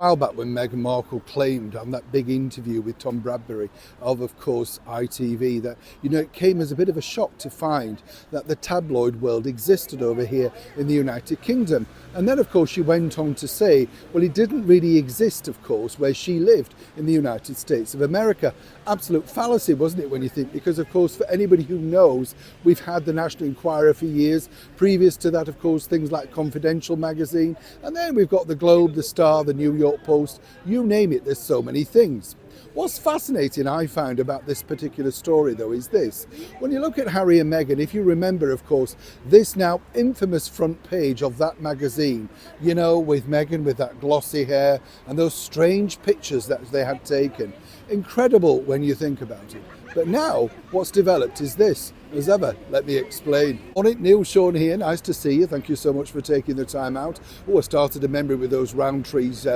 A while back when Meghan Markle claimed on that big interview with Tom Bradbury of course, ITV, that, it came as a bit of a shock to find that the tabloid world existed over here in the United Kingdom. And then, of course, she went on to say, well, it didn't really exist, of course, where she lived in the United States of America. Absolute fallacy, wasn't it, when you think? Because, of course, for anybody who knows, we've had the National Enquirer for years. Previous to that, of course, things like Confidential magazine. And then we've got the Globe, the Star, the New York Post, you name it, there's so many things. What's fascinating, I found, about this particular story, though, is this. When you look at Harry and Meghan, if you remember, of course, this now infamous front page of that magazine, with Meghan with that glossy hair and those strange pictures that they had taken. Incredible when you think about it. But now, what's developed is this. As ever, let me explain. On it, Neil Sean here, nice to see you. Thank you so much for taking the time out. Oh, I started a memory with those Roundtree's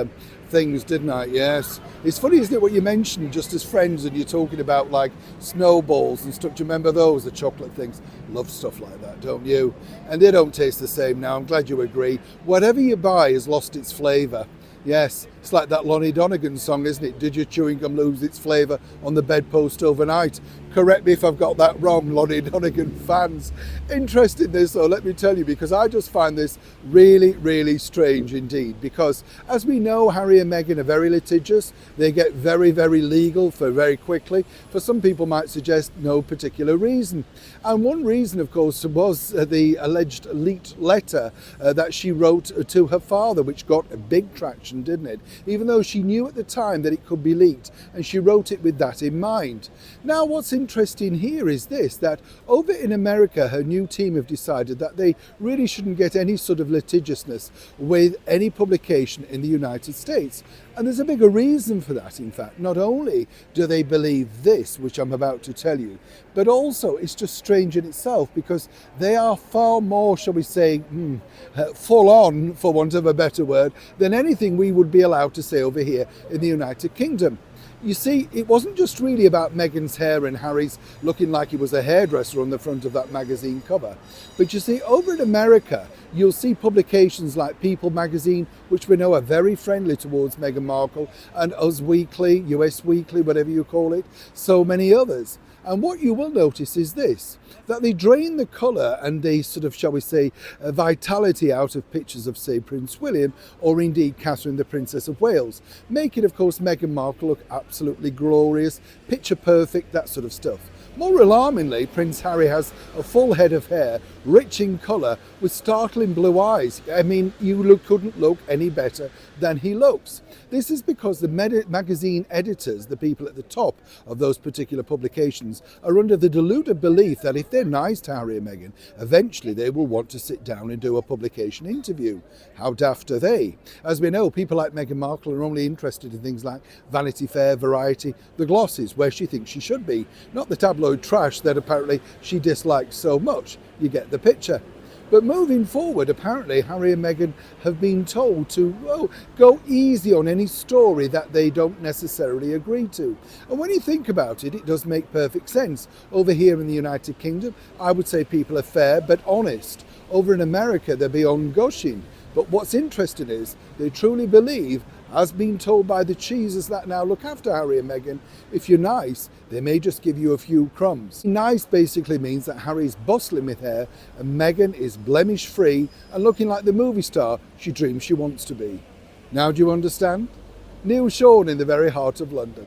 things, didn't I? Yes. It's funny, isn't it, what you mentioned just as friends, and you're talking about like snowballs and stuff. Do you remember those, the chocolate things? Love stuff like that, don't you? And they don't taste the same now. I'm glad you agree. Whatever you buy has lost its flavour. Yes, it's like that Lonnie Donegan song, isn't it? Did your chewing gum lose its flavour on the bedpost overnight? Correct me if I've got that wrong, Lonnie Donegan fans. Interesting this though, let me tell you, because I just find this really, really strange indeed. Because as we know, Harry and Meghan are very litigious. They get very, very legal for very quickly. For some people might suggest no particular reason. And one reason, of course, was the alleged leaked letter that she wrote to her father, which got a big traction, didn't it? Even though she knew at the time that it could be leaked, and she wrote it with that in mind. Now, what's interesting here is this, that over in America, her new team have decided that they really shouldn't get any sort of litigiousness with any publication in the United States. And there's a bigger reason for that, in fact. Not only do they believe this, which I'm about to tell you, but also it's just strange in itself, because they are far more, shall we say, full on, for want of a better word, than anything we would be allowed to say over here in the United Kingdom. You see, it wasn't just really about Meghan's hair and Harry's looking like he was a hairdresser on the front of that magazine cover. But you see, over in America, you'll see publications like People magazine, which we know are very friendly towards Meghan Markle, and Us Weekly, US Weekly, whatever you call it, so many others. And what you will notice is this, that they drain the colour and the sort of, shall we say, vitality out of pictures of, say, Prince William, or indeed Catherine, the Princess of Wales, making, of course, Meghan Markle look absolutely glorious, picture perfect, that sort of stuff. More alarmingly, Prince Harry has a full head of hair, rich in colour, with startling blue eyes. I mean, you couldn't look any better than he looks. This is because the magazine editors, the people at the top of those particular publications, are under the deluded belief that if they're nice to Harry and Meghan, eventually they will want to sit down and do a publication interview. How daft are they? As we know, people like Meghan Markle are only interested in things like Vanity Fair, Variety, the glosses, where she thinks she should be, not the tabloid trash that apparently she dislikes so much. You get the picture. But moving forward, apparently Harry and Meghan have been told to go easy on any story that they don't necessarily agree to. And when you think about it, it does make perfect sense. Over here in the United Kingdom, I would say people are fair but honest. Over in America, they're beyond gushing. But what's interesting is they truly believe, as been told by the cheeses that now look after Harry and Meghan, if you're nice, they may just give you a few crumbs. Nice basically means that Harry's bustling with hair and Meghan is blemish-free and looking like the movie star she dreams she wants to be. Now do you understand? Neil Sean in the very heart of London.